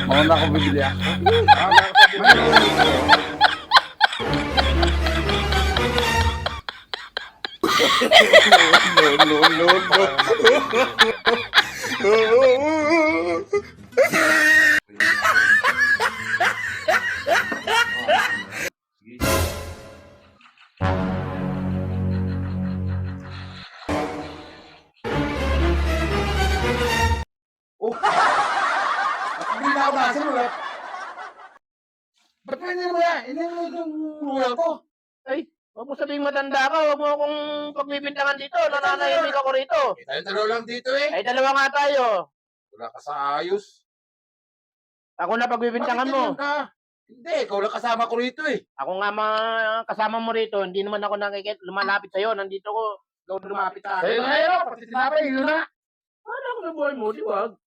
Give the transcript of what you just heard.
Mauna ako bibili ako. Hindi na ako nakasalulat. Ba't ganyan mo yan? Hindi mo yung luya ko. Ay, huwag mo sabihing matanda ka. Huwag mo akong pagbibintangan dito. Nananahimik ako rito. Tayo dalawa lang dito eh. Ay, dalawa nga tayo. Wala ka sa ayos. Ako na pagbibintangan mo. Bakit ganyan ka? Hindi, ikaw lang kasama ko rito eh. Ako nga kasama mo rito. Hindi naman ako lumalapit sa'yo. Nandito ko. Ikaw lumapit ka. Ayun na yun. Pati sinabi, yun na. Ano ako na buhay mo? Di wag.